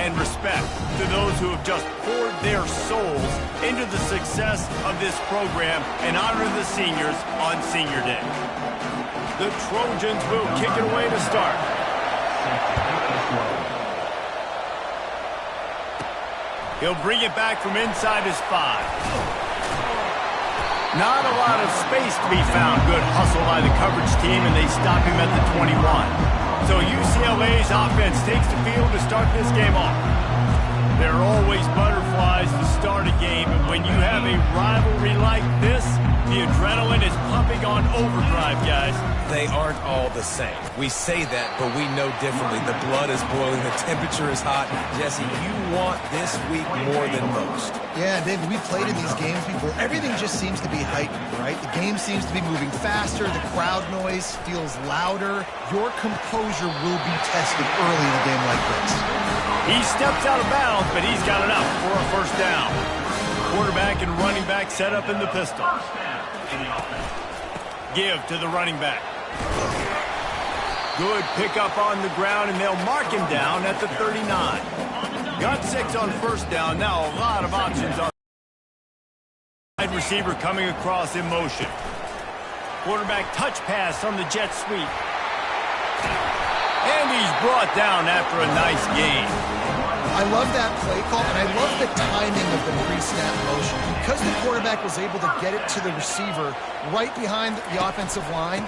and respect to those who have just poured their souls into the success of this program and honor the seniors on Senior Day. The Trojans will kick it away to start. He'll bring it back from inside his 5. Not a lot of space to be found. Good hustle by the coverage team, and they stop him at the 21. So UCLA's offense takes the field to start this game off. There are always butterflies to start a game, and when you have a rivalry like this, the adrenaline is pumping on overdrive, guys. They aren't all the same. We say that, but we know differently. The blood is boiling. The temperature is hot. Jesse, you want this week more than most. Yeah, David, we've played in these games before. Everything just seems to be heightened, right? The game seems to be moving faster. The crowd noise feels louder. Your composure will be tested early in a game like this. He steps out of bounds, but he's got enough for a first down. Quarterback and running back set up in the pistol. Give to the running back. Good pickup on the ground, and they'll mark him down at the 39. Got 6 on first down. Now a lot of options on wide receiver coming across in motion. Quarterback touch pass on the jet sweep. And he's brought down after a nice gain. I love that play call, and I love the timing of the pre-snap motion. Because the quarterback was able to get it to the receiver right behind the offensive line,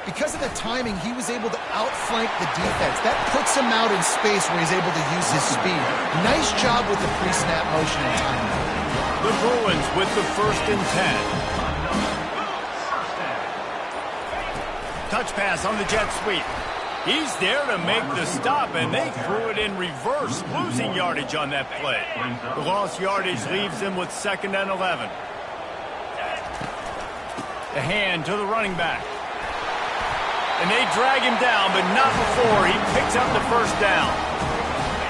because of the timing, he was able to outflank the defense. That puts him out in space where he's able to use his speed. Nice job with the pre-snap motion and timing. The Bruins with the 1st and 10. Touch pass on the jet sweep. He's there to make the stop, and they threw it in reverse, losing yardage on that play. The lost yardage leaves them with 2nd and 11. The hand to the running back. And they drag him down, but not before he picks up the first down.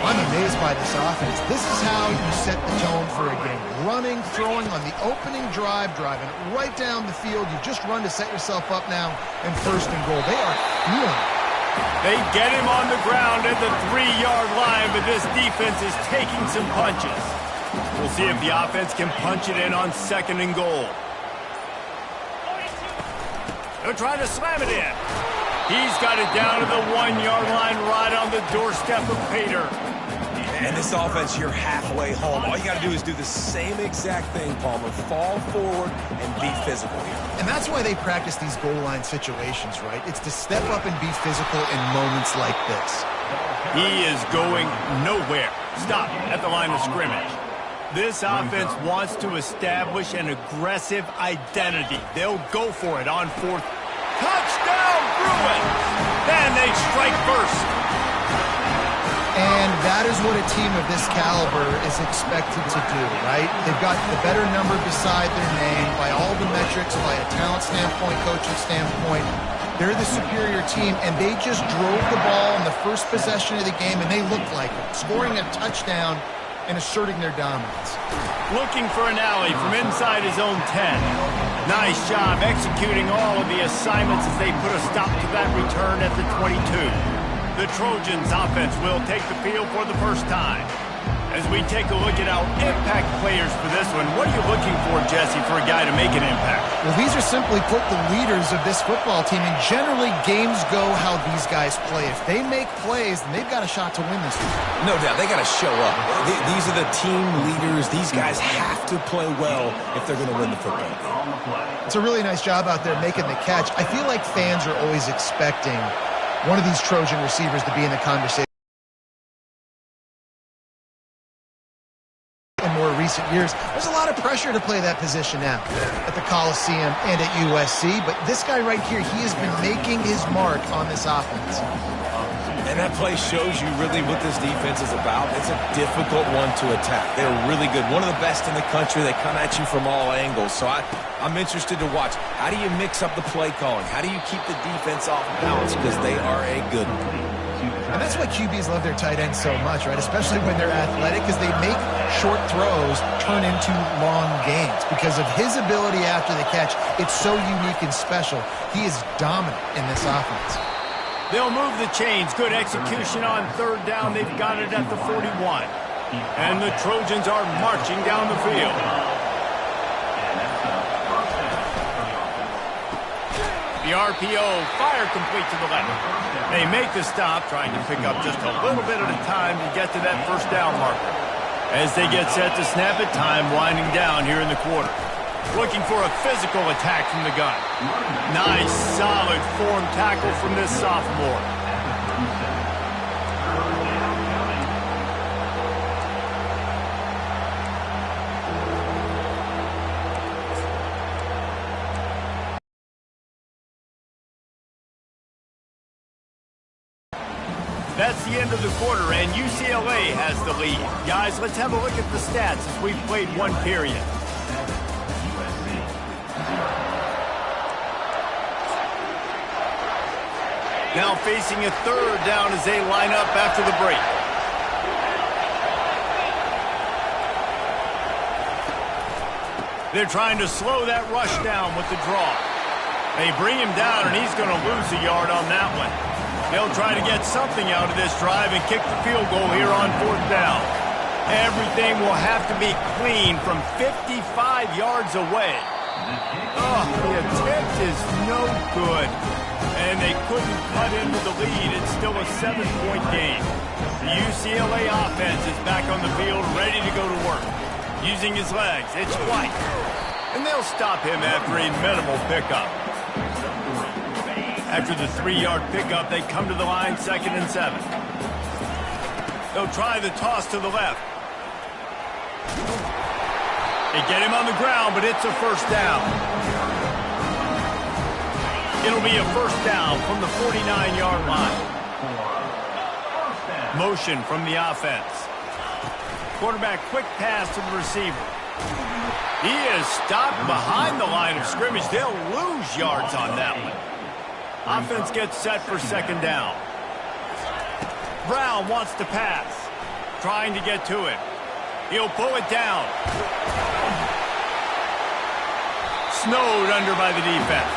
I'm amazed by this offense. This is how you set the tone for a game. Running, throwing on the opening drive, driving it right down the field. You just run to set yourself up now in 1st and goal. They are feeling it. They get him on the ground at the 3-yard line, but this defense is taking some punches. We'll see if the offense can punch it in on 2nd and goal. They're trying to slam it in. He's got it down to the 1-yard line right on the doorstep of Pater. And this offense, you're halfway home. All you got to do is do the same exact thing, Palmer. Fall forward and be physical here. And that's why they practice these goal line situations, right? It's to step up and be physical in moments like this. He is going nowhere. Stop at the line of scrimmage. This offense wants to establish an aggressive identity. They'll go for it on 4th. Touchdown, Bruins! Then they strike first. And that is what a team of this caliber is expected to do, right? They've got the better number beside their name by all the metrics, by a talent standpoint, coaching standpoint. They're the superior team, and they just drove the ball in the first possession of the game, and they looked like it, scoring a touchdown and asserting their dominance. Looking for an alley from inside his own 10. Nice job executing all of the assignments as they put a stop to that return at the 22. The Trojans offense will take the field for the first time. As we take a look at our impact players for this one, what are you looking for, Jesse, for a guy to make an impact? Well, these are simply put the leaders of this football team, and generally games go how these guys play. If they make plays, then they've got a shot to win this one. No doubt. They got to show up. These are the team leaders. These guys have to play well if they're going to win the football game. It's a really nice job out there making the catch. I feel like fans are always expecting one of these Trojan receivers to be in the conversation. In more recent years, there's a lot of pressure to play that position now at the Coliseum and at USC, but this guy right here, he has been making his mark on this offense. And that play shows you really what this defense is about. It's a difficult one to attack. They're really good. One of the best in the country. They come at you from all angles. So I'm interested to watch. How do you mix up the play calling? How do you keep the defense off balance? Because they are a good one. And that's why QBs love their tight ends so much, right? Especially when they're athletic, because they make short throws turn into long gains. Because of his ability after the catch, it's so unique and special. He is dominant in this offense. They'll move the chains. Good execution on third down. They've got it at the 41. And the Trojans are marching down the field. The RPO, fire complete to the left. They make the stop, trying to pick up just a little bit at a time to get to that first down marker. As they get set to snap it, time winding down here in the quarter. Looking for a physical attack from the gun. Nice, solid form tackle from this sophomore. That's the end of the quarter, and UCLA has the lead. Guys, let's have a look at the stats as we've played one period. Now facing a third down as they line up after the break. They're trying to slow that rush down with the draw. They bring him down, and he's going to lose a yard on that one. They'll try to get something out of this drive and kick the field goal here on fourth down. Everything will have to be clean from 55 yards away. Oh, the attempt is no good. And they couldn't cut into the lead. It's still a 7-point game. The UCLA offense is back on the field, ready to go to work. Using his legs, it's White. And they'll stop him after a minimal pickup. After the 3-yard pickup, they come to the line, 2nd and 7. They'll try the toss to the left. They get him on the ground, but it's a first down. It'll be a first down from the 49-yard line. Motion from the offense. Quarterback quick pass to the receiver. He is stopped behind the line of scrimmage. They'll lose yards on that one. Offense gets set for 2nd down. Brown wants to pass. Trying to get to it. He'll pull it down. Snowed under by the defense.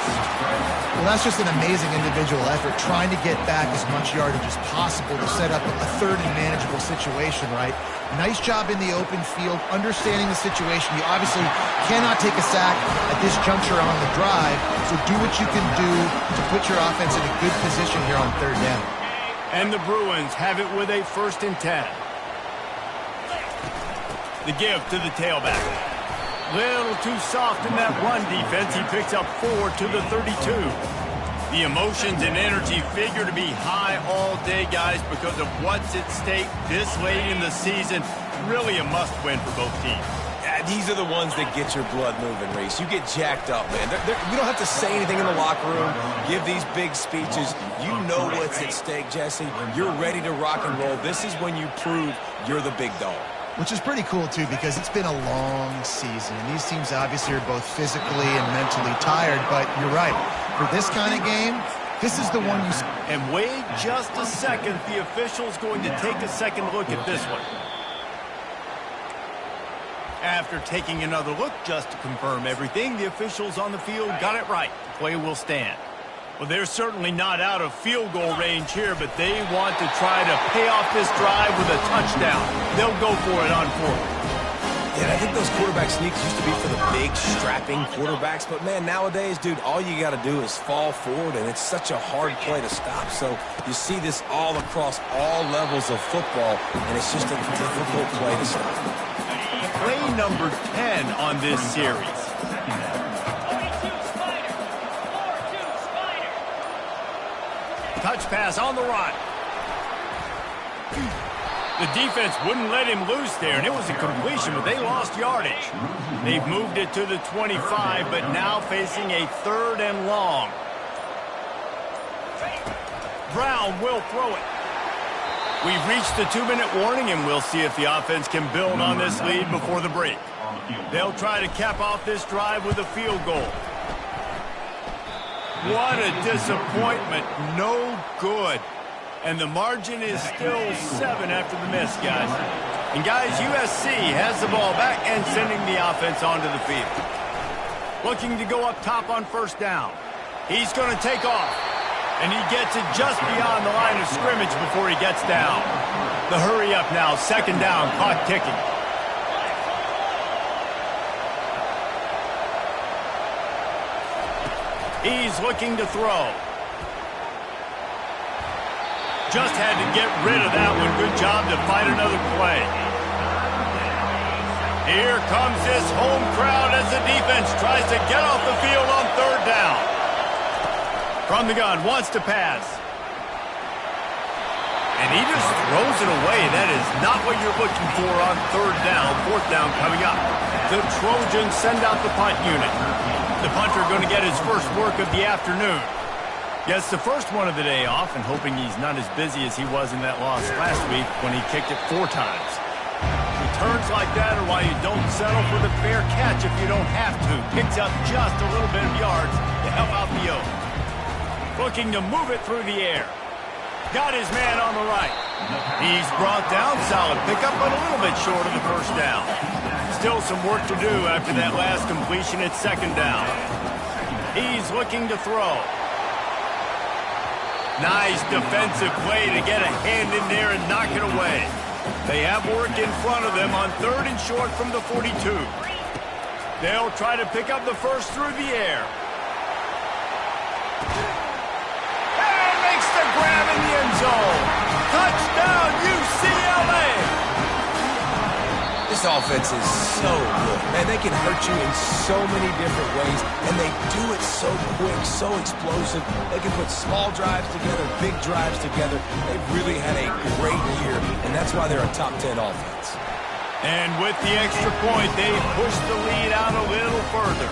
Well, that's just an amazing individual effort, trying to get back as much yardage as possible to set up a third and manageable situation, right? Nice job in the open field, understanding the situation. You obviously cannot take a sack at this juncture on the drive, so do what you can do to put your offense in a good position here on third down. And the Bruins have it with a 1st and 10. The give to the tailback. Little too soft in that run defense. He picks up 4 to the 32. The emotions and energy figure to be high all day, guys, because of what's at stake this late in the season. Really a must-win for both teams. Yeah, these are the ones that get your blood moving, Reese. You get jacked up, man. You don't have to say anything in the locker room, give these big speeches. You know what's at stake, Jesse. You're ready to rock and roll. This is when you prove you're the big dog. Which is pretty cool, too, because it's been a long season. And these teams obviously are both physically and mentally tired, but you're right. For this kind of game, this is the one you... And wait just a second. The official's going to take a second look at this one. After taking another look just to confirm everything, the officials on the field got it right. The play will stand. Well, they're certainly not out of field goal range here, but they want to try to pay off this drive with a touchdown. They'll go for it on 4th. Yeah, I think those quarterback sneaks used to be for the big, strapping quarterbacks. But, man, nowadays, dude, all you got to do is fall forward, and it's such a hard play to stop. So you see this all across all levels of football, and it's just a difficult play to stop. Play number 10 on this series. Touch pass on the run. The defense wouldn't let him loose there, and it was a completion, but they lost yardage. They've moved it to the 25, but now facing a 3rd and long. Brown will throw it. We've reached the 2-minute warning, and we'll see if the offense can build on this lead before the break. They'll try to cap off this drive with a field goal. What a disappointment. No good. And the margin is still 7 after the miss, guys. And, guys, USC has the ball back and sending the offense onto the field. Looking to go up top on 1st down. He's going to take off. And he gets it just beyond the line of scrimmage before he gets down. The hurry up now, second down, clock ticking. He's looking to throw. Just had to get rid of that one. Good job to find another play. Here comes this home crowd as the defense tries to get off the field on third down. From the gun, wants to pass. And he just throws it away. That is not what you're looking for on third down. Fourth down coming up. The Trojans send out the punt unit. The punter going to get his first work of the afternoon. Gets the first one of the day off and hoping he's not as busy as he was in that loss last week when he kicked it 4 times. Returns like that are why you don't settle for the fair catch if you don't have to. Picks up just a little bit of yards to help out the Oak. Looking to move it through the air. Got his man on the right. He's brought down. Solid pickup, but a little bit short of the first down. Still some work to do after that last completion at second down. He's looking to throw. Nice defensive play to get a hand in there and knock it away. They have work in front of them on third and short from the 42. They'll try to pick up the first through the air. And makes the grab in the end zone. Touchdown, UCLA! This offense is so good. Man, they can hurt you in so many different ways, and they do it so quick, so explosive. They can put small drives together, big drives together. They've really had a great year, and that's why they're a top 10 offense. And with the extra point, they push the lead out a little further.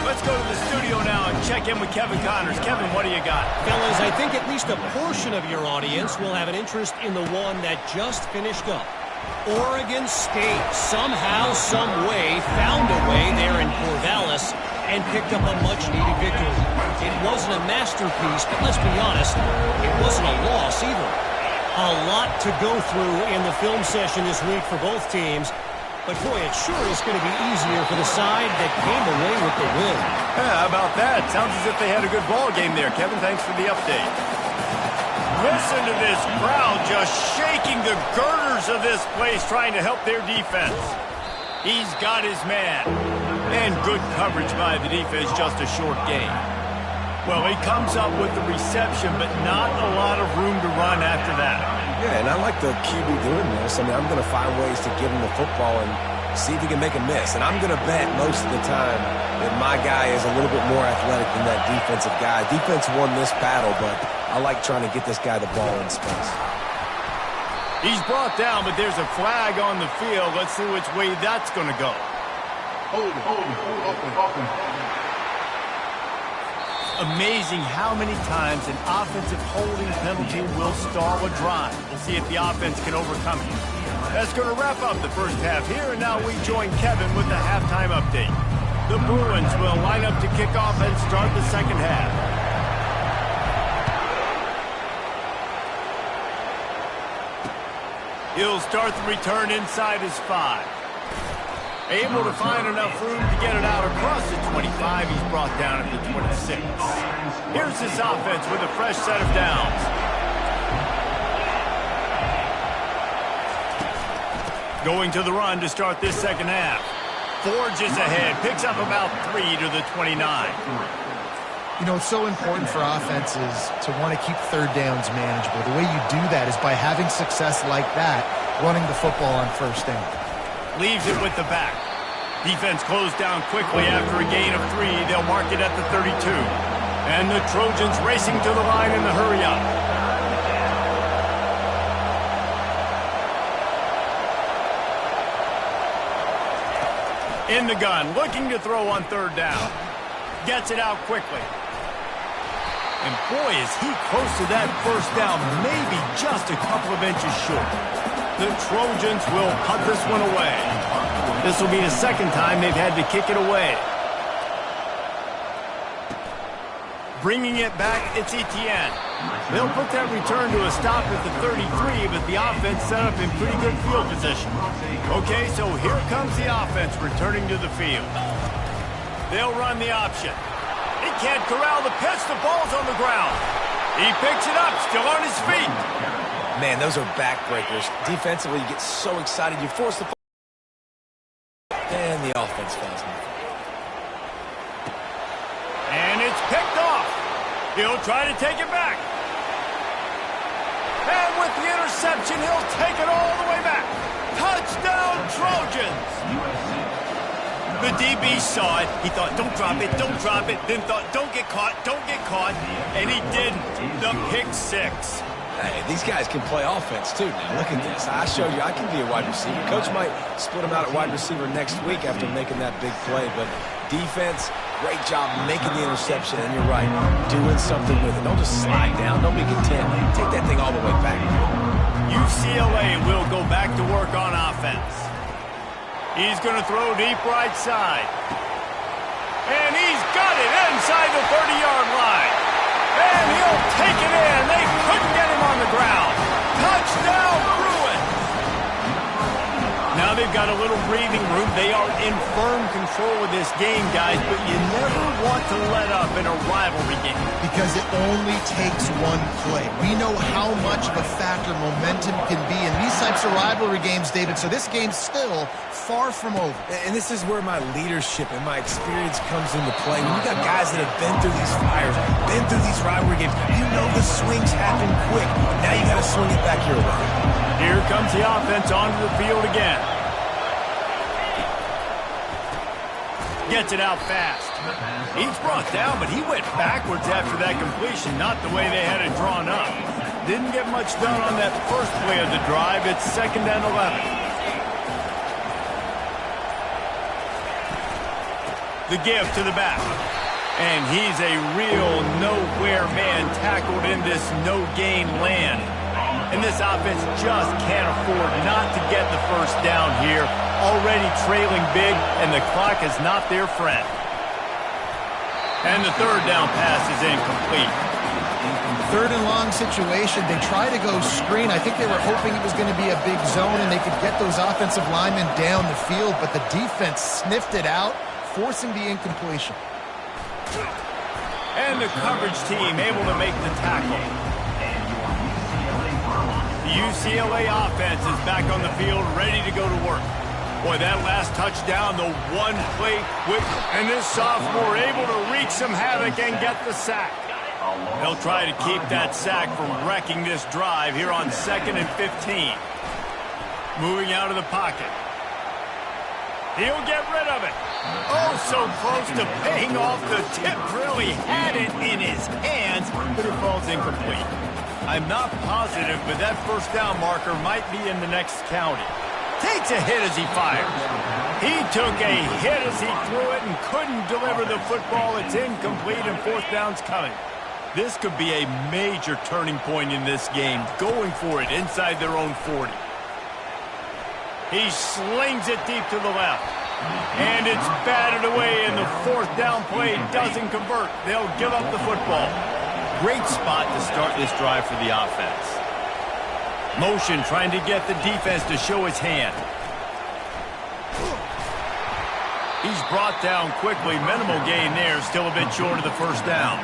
Let's go to the studio now and check in with Kevin Connors. Kevin, what do you got? Fellas, I think at least a portion of your audience will have an interest in the one that just finished up. Oregon State somehow, some way, found a way there in Corvallis and picked up a much-needed victory. It wasn't a masterpiece, but let's be honest, it wasn't a loss either. A lot to go through in the film session this week for both teams, but boy, it sure is going to be easier for the side that came away with the win. Yeah, how about that? Sounds as if they had a good ball game there. Kevin, thanks for the update. Listen to this crowd just shaking the girders of this place trying to help their defense. He's got his man. And good coverage by the defense, just a short gain. Well, he comes up with the reception, but not a lot of room to run after that. Yeah, and I like the QB doing this. I mean, I'm going to find ways to give him the football and see if he can make a miss. And I'm going to bet most of the time that my guy is a little bit more athletic than that defensive guy. Defense won this battle, but I like trying to get this guy the ball in space. He's brought down, but there's a flag on the field. Let's see which way that's going to go. Hold it. Amazing how many times an offensive holding penalty will stall a drive. We'll see if the offense can overcome it. That's going to wrap up the first half here, and now we join Kevin with the halftime update. The Bruins will line up to kick off and start the second half. He'll start the return inside his 5. Able to find enough room to get it out across the 25. He's brought down at the 26. Here's this offense with a fresh set of downs. Going to the run to start this second half. Forges ahead, picks up about 3 to the 29. You know, it's so important for offenses to want to keep third downs manageable. The way you do that is by having success like that, running the football on first down. Leaves it with the back. Defense closed down quickly after a gain of 3. They'll mark it at the 32. And the Trojans racing to the line in the hurry-up. In the gun, looking to throw on third down. Gets it out quickly. And boy, is he close to that first down, maybe just a couple of inches short. The Trojans will punt this one away. This will be the second time they've had to kick it away. Bringing it back, it's Etienne. They'll put that return to a stop at the 33, but the offense set up in pretty good field position. Okay, so here comes the offense returning to the field. They'll run the option. He can't corral the pitch. The ball's on the ground. He picks it up, still on his feet. Man, those are backbreakers. Defensively, you get so excited, you force the... And the offense fails me. And it's picked off. He'll try to take it back. And with the interception, he'll take it all the way back. Touchdown, Trojans! The DB saw it. He thought, don't drop it, don't drop it. Then thought, don't get caught, don't get caught. And he didn't. The pick six. Hey, these guys can play offense, too, now. Look at this. I showed you I can be a wide receiver. Coach might split him out at wide receiver next week after making that big play. But defense, great job making the interception. And you're right, doing something with it. Don't just slide down. Don't be content. Take that thing all the way back. UCLA will go back to work on offense. He's going to throw deep right side. And he's got it inside the 30-yard line. And he'll take it in. They couldn't get him on the ground. Touchdown, Bruins. Now they've got a little breathing room. They are in firm control of this game, guys, but you never want to let up in a rivalry game. Because it only takes one play. We know how much of a factor momentum can be in these types of rivalry games, David, so this game's still far from over. And this is where my leadership and my experience comes into play. When you got guys that have been through these fires, been through these rivalry games, you know the swings happen quick. Now you got to swing it back your way. Here comes the offense onto the field again. Gets it out fast. He's brought down, but he went backwards after that completion, not the way they had it drawn up. Didn't get much done on that first play of the drive. It's 2nd and 11. The give to the back. And he's a real nowhere man tackled in this no-gain land. And this offense just can't afford not to get the first down here. Already trailing big, and the clock is not their friend. And the 3rd down pass is incomplete. 3rd and long situation. They try to go screen. I think they were hoping it was going to be a big zone and they could get those offensive linemen down the field, but the defense sniffed it out, forcing the incompletion. And the coverage team able to make the tackle. The UCLA offense is back on the field, ready to go to work. Boy, that last touchdown, the one play quick, and this sophomore able to wreak some havoc and get the sack. They'll try to keep that sack from wrecking this drive here on 2nd and 15. Moving out of the pocket. He'll get rid of it. Oh, so close to paying off the tip. Really had it in his hands, but it falls incomplete. I'm not positive, but that first down marker might be in the next county. Takes a hit as he fires. He took a hit as he threw it and couldn't deliver the football. It's incomplete and 4th down's coming. This could be a major turning point in this game, going for it inside their own 40. He slings it deep to the left. And it's batted away, and the 4th down play doesn't convert. They'll give up the football. Great spot to start this drive for the offense. Motion trying to get the defense to show his hand. He's brought down quickly. Minimal gain there. Still a bit short of the first down.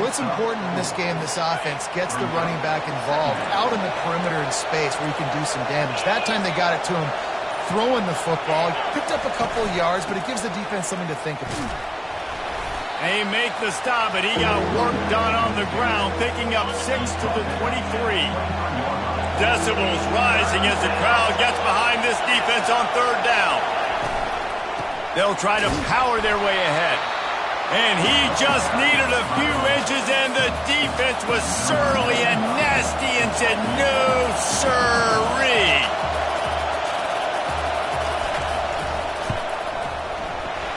What's important in this game, this offense gets the running back involved out in the perimeter in space where he can do some damage. That time they got it to him throwing the football. Picked up a couple of yards, but it gives the defense something to think about. They make the stop, but he got work done on the ground, picking up 6 to the 23. Decibels rising as the crowd gets behind this defense on 3rd down. They'll try to power their way ahead. And he just needed a few inches, and the defense was surly and nasty and said, no, sirree.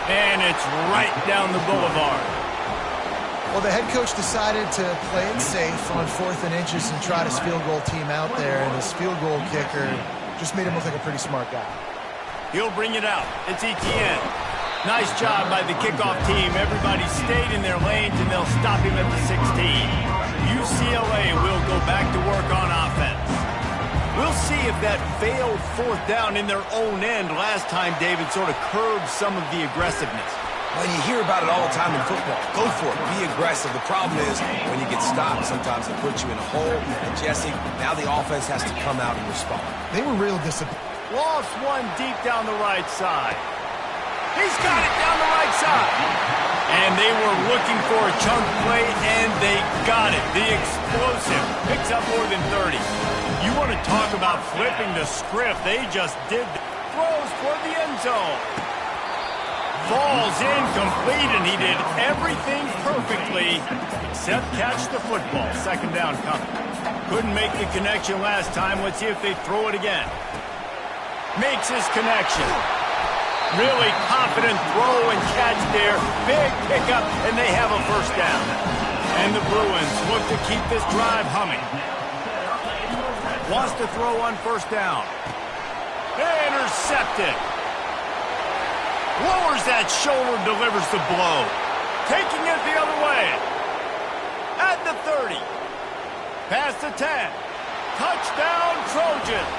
And it's right down the boulevard. Well, the head coach decided to play it safe on 4th and inches and try his field goal team out there, and his field goal kicker just made him look like a pretty smart guy. He'll bring it out. It's Etienne. Nice job by the kickoff team. Everybody stayed in their lanes, and they'll stop him at the 16. UCLA will go back to work on offense. We'll see if that failed 4th down in their own end last time, David, sort of curbed some of the aggressiveness. Well, you hear about it all the time in football. Go for it. Be aggressive. The problem is when you get stopped, sometimes they put you in a hole. And Jesse, now the offense has to come out and respond. They were real disappointed. Lost one deep down the right side. He's got it down the right side. And they were looking for a chunk play, and they got it. The explosive picks up more than 30. You want to talk about flipping the script. They just did. Throws toward the end zone. Falls incomplete, and he did everything perfectly except catch the football. Second down coming. Couldn't make the connection last time. Let's see if they throw it again. Makes his connection. Really confident throw and catch there. Big pickup, and they have a first down. And the Bruins look to keep this drive humming. Wants to throw on first down. Intercepted. Lowers that shoulder, delivers the blow. Taking it the other way. At the 30. Past the 10. Touchdown, Trojans.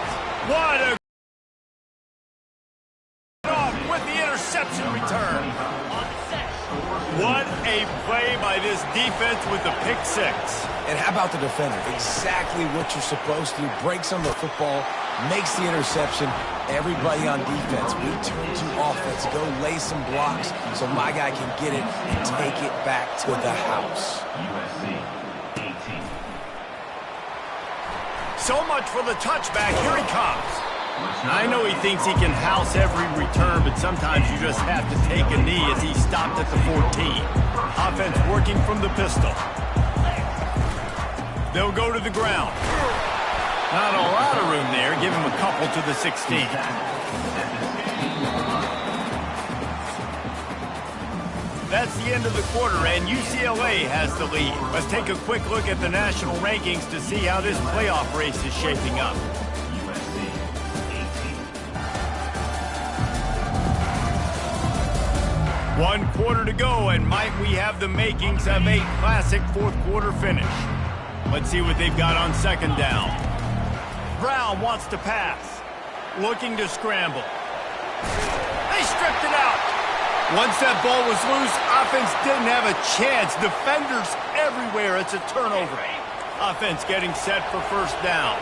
What a with the interception return. What a play by this defense with the pick six. And how about the defender? Exactly what you're supposed to do. Breaks on the football, makes the interception. Everybody on defense, we turn to offense. Go lay some blocks so my guy can get it and take it back to the house. So much for the touchback. Here he comes. I know he thinks he can house every return, but sometimes you just have to take a knee as he stopped at the 14. Offense working from the pistol. They'll go to the ground. Not a lot of room there. Give him a couple to the 16. That's the end of the quarter, and UCLA has the lead. Let's take a quick look at the national rankings to see how this playoff race is shaping up. One quarter to go, and might we have the makings of a classic fourth-quarter finish. Let's see what they've got on second down. Brown wants to pass. Looking to scramble. They stripped it out. Once that ball was loose, offense didn't have a chance. Defenders everywhere. It's a turnover. Offense getting set for first down.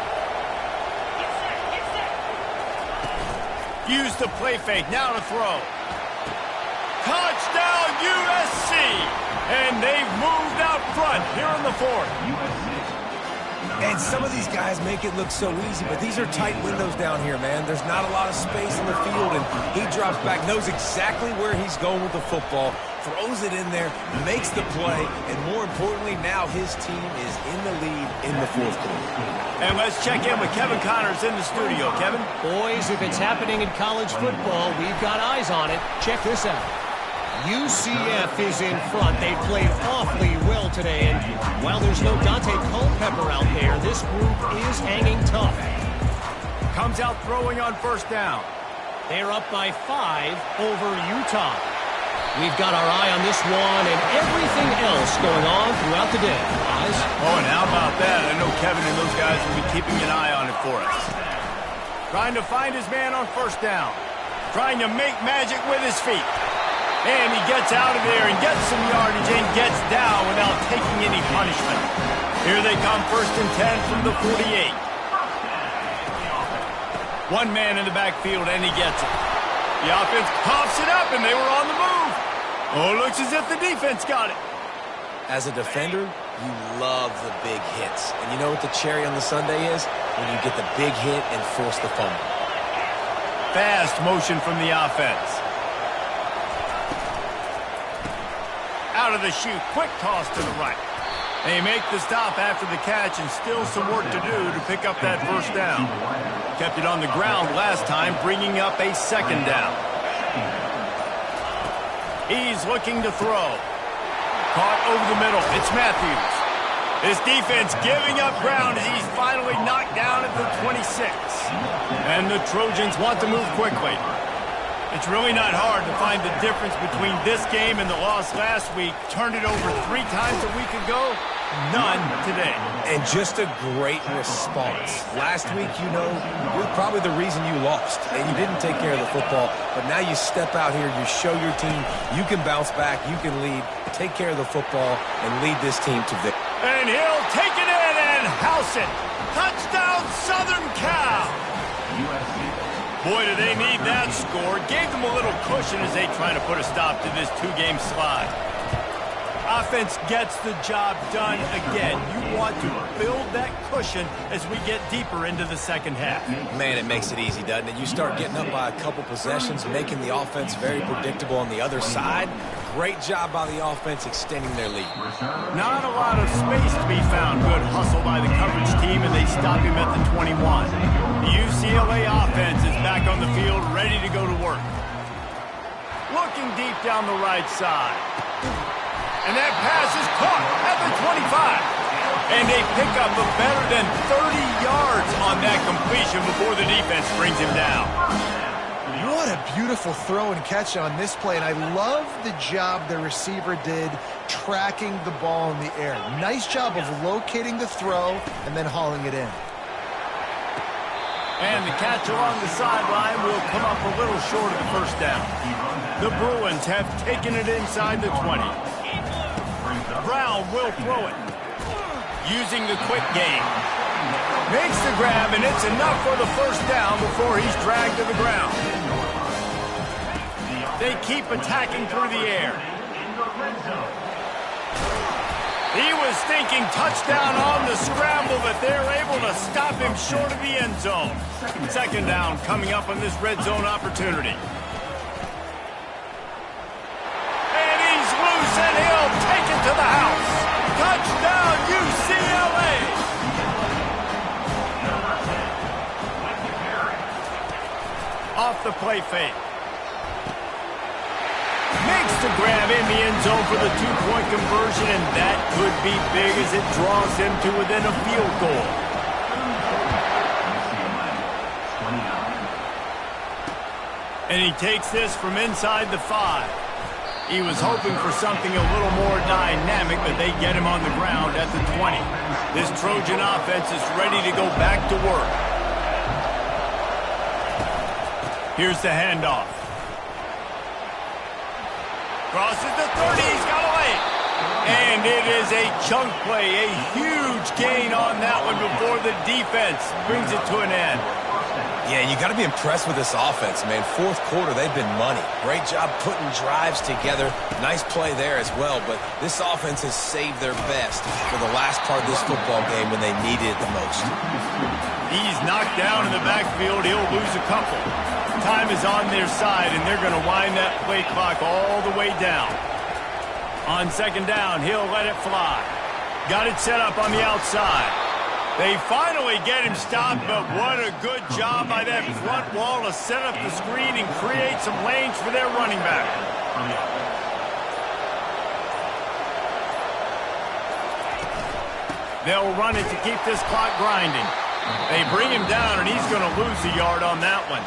Use the play fake. Now to throw. Touchdown, USC! And they've moved out front here in the fourth. And some of these guys make it look so easy, but these are tight windows down here, man. There's not a lot of space in the field, and he drops back, knows exactly where he's going with the football, throws it in there, makes the play, and more importantly, now his team is in the lead in the fourth quarter. And let's check in with Kevin Connors in the studio. Kevin? Boys, if it's happening in college football, we've got eyes on it. Check this out. UCF is in front. They played awfully well today, and while there's no Dante Culpepper out there, this group is hanging tough. Comes out throwing on first down. They're up by 5 over Utah. We've got our eye on this one and everything else going on throughout the day. Guys? Oh, and how about that? I know Kevin and those guys will be keeping an eye on it for us. Trying to find his man on first down. Trying to make magic with his feet. And he gets out of there and gets some yardage and gets down without taking any punishment. Here they come, 1st and 10 from the 48. One man in the backfield, and he gets it. The offense pops it up, and they were on the move. Oh, looks as if the defense got it. As a defender, you love the big hits. And you know what the cherry on the sundae is? When you get the big hit and force the fumble. Fast motion from the offense. Out of the chute, quick toss to the right. They make the stop after the catch, and still some work to do to pick up that first down. Kept it on the ground last time, bringing up a second down. He's looking to throw. Caught over the middle. It's Matthews. This defense giving up ground as he's finally knocked down at the 26. And the Trojans want to move quickly. It's really not hard to find the difference between this game and the loss last week. Turned it over 3 times a week ago. None today. And just a great response. Last week, you're probably the reason you lost. And you didn't take care of the football. But now you step out here, you show your team you can bounce back, you can lead, take care of the football, and lead this team to victory. And he'll take it in and house it. Touchdown, Southern Cal. Boy, do they need that score. Gave them a little cushion as they try to put a stop to this two-game slide. Offense gets the job done again. You want to build that cushion as we get deeper into the second half. Man, it makes it easy, doesn't it? You start getting up by a couple possessions, making the offense very predictable on the other side. Great job by the offense extending their lead. Not a lot of space to be found. Good hustle by the coverage team, and they stop him at the 21. The UCLA offense is back on the field, ready to go to work. Looking deep down the right side. And that pass is caught at the 25. And they pick up a better than 30 yards on that completion before the defense brings him down. What a beautiful throw and catch on this play. And I love the job the receiver did tracking the ball in the air. Nice job of locating the throw and then hauling it in. And the catch along the sideline will come up a little short of the first down. The Bruins have taken it inside the 20. Brown will throw it. Using the quick game. Makes the grab, and it's enough for the first down before he's dragged to the ground. They keep attacking through the air. He was thinking touchdown on the scramble, but they're able to stop him short of the end zone. Second down coming up on this red zone opportunity. And he's loose, and he'll take it to the house. Touchdown, UCLA! Off the play fake. Makes the grab in the end zone for the two-point conversion, and that could be big as it draws him to within a field goal. And he takes this from inside the 5. He was hoping for something a little more dynamic, but they get him on the ground at the 20. This Trojan offense is ready to go back to work. Here's the handoff. Crosses the 30, he's got away. And it is a chunk play, a huge gain on that one before the defense brings it to an end. Yeah, you got to be impressed with this offense, man. Fourth quarter, they've been money. Great job putting drives together. Nice play there as well, but this offense has saved their best for the last part of this football game when they needed it the most. He's knocked down in the backfield. He'll lose a couple. Time is on their side, and they're going to wind that play clock all the way down. On second down, he'll let it fly. Got it set up on the outside. They finally get him stopped, but what a good job by that front wall to set up the screen and create some lanes for their running back. They'll run it to keep this clock grinding. They bring him down, and he's going to lose a yard on that one.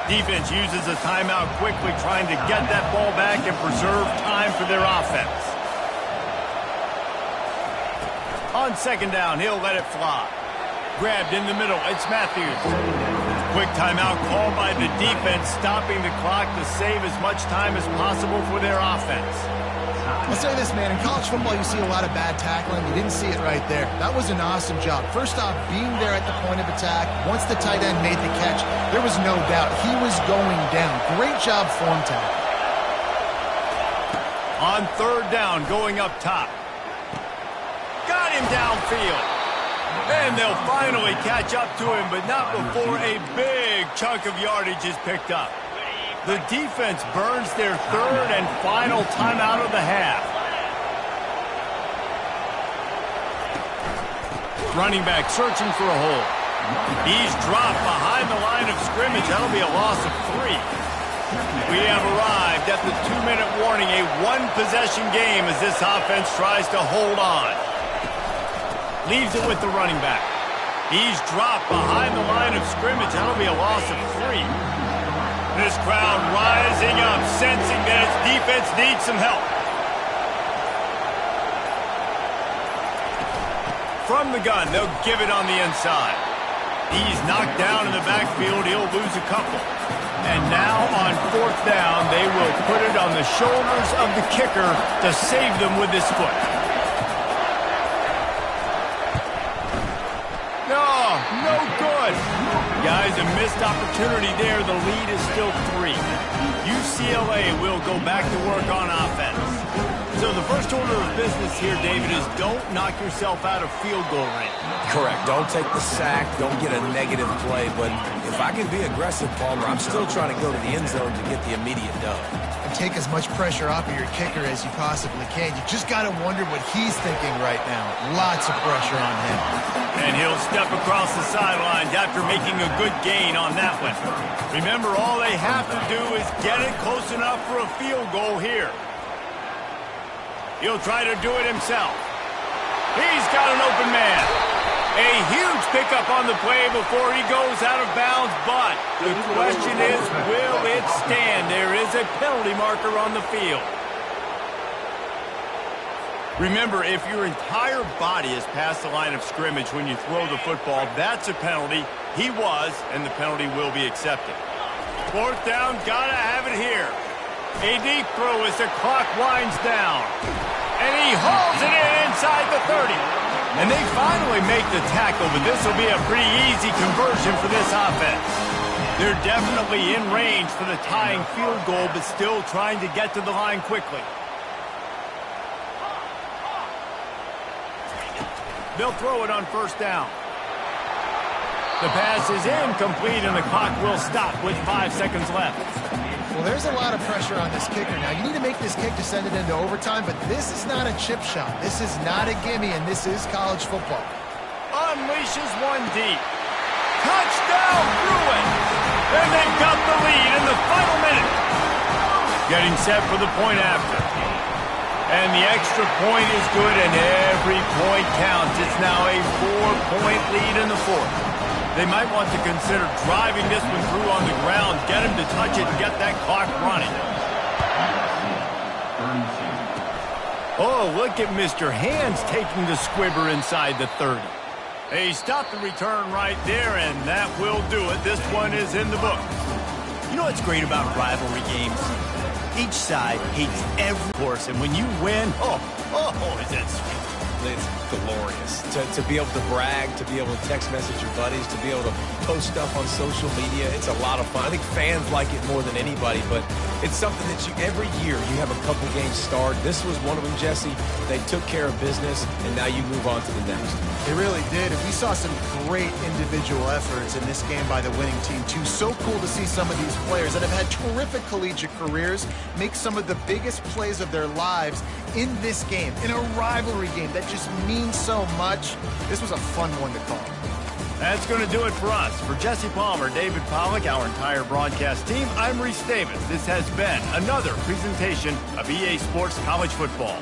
Defense uses a timeout quickly, trying to get that ball back and preserve time for their offense. On second down, he'll let it fly. Grabbed in the middle, it's Matthews. Quick timeout called by the defense, stopping the clock to save as much time as possible for their offense. I'll say this, man. In college football, you see a lot of bad tackling. You didn't see it right there. That was an awesome job. First off, being there at the point of attack. Once the tight end made the catch, there was no doubt he was going down. Great job form tackle. On third down, going up top. Got him downfield. And they'll finally catch up to him, but not before a big chunk of yardage is picked up. The defense burns their third and final timeout of the half. Running back searching for a hole. He's dropped behind the line of scrimmage. That'll be a loss of 3. We have arrived at the 2-minute warning, a one-possession game as this offense tries to hold on. Leaves it with the running back. He's dropped behind the line of scrimmage. That'll be a loss of 3. This crowd rising up, sensing that its defense needs some help. From the gun, they'll give it on the inside. He's knocked down in the backfield. He'll lose a couple. And now on fourth down, they will put it on the shoulders of the kicker to save them with his foot. No good. Guys, a missed opportunity there. The lead is still 3. UCLA will go back to work on offense. So the first order of business here, David, is don't knock yourself out of field goal range. Correct. Don't take the sack. Don't get a negative play. But if I can be aggressive, Palmer, I'm still trying to go to the end zone to get the immediate dub. And take as much pressure off of your kicker as you possibly can. You just got to wonder what he's thinking right now. Lots of pressure on him. And he'll step across the sidelines after making a good gain on that one. Remember, all they have to do is get it close enough for a field goal here. He'll try to do it himself. He's got an open man. A huge pickup on the play before he goes out of bounds, but the question is, will it stand? There is a penalty marker on the field. Remember, if your entire body is past the line of scrimmage when you throw the football, that's a penalty. He was, and the penalty will be accepted. Fourth down, gotta have it here. A deep throw as the clock winds down. And he hauls it in inside the 30. And they finally make the tackle, but this will be a pretty easy conversion for this offense. They're definitely in range for the tying field goal, but still trying to get to the line quickly. They'll throw it on first down. The pass is incomplete, and the clock will stop with 5 seconds left. Well, there's a lot of pressure on this kicker. Now, you need to make this kick to send it into overtime, but this is not a chip shot. This is not a gimme, and this is college football. Unleashes one deep. Touchdown, through it. And they've got the lead in the final minute. Getting set for the point after. And the extra point is good, and every point counts. It's now a 4-point lead in the fourth. They might want to consider driving this one through on the ground, get him to touch it, and get that clock running. Oh, look at Mr. Hands taking the squibber inside the 30. They stopped the return right there, and that will do it. This one is in the book. You know what's great about rivalry games? Each side hates every course, and when you win, is that sweet. It's glorious. To be able to brag, to be able to text message your buddies, to be able to post stuff on social media, it's a lot of fun. I think fans like it more than anybody, but it's something that every year you have a couple games start. This was one of them, Jesse. They took care of business, and now you move on to the next. They really did, and we saw some great individual efforts in this game by the winning team, too. So cool to see some of these players that have had terrific collegiate careers make some of the biggest plays of their lives in this game, in a rivalry game that just means so much. This was a fun one to call. That's going to do it for us. For Jesse Palmer, David Pollack, our entire broadcast team, I'm Reese Davis. This has been another presentation of EA Sports College Football.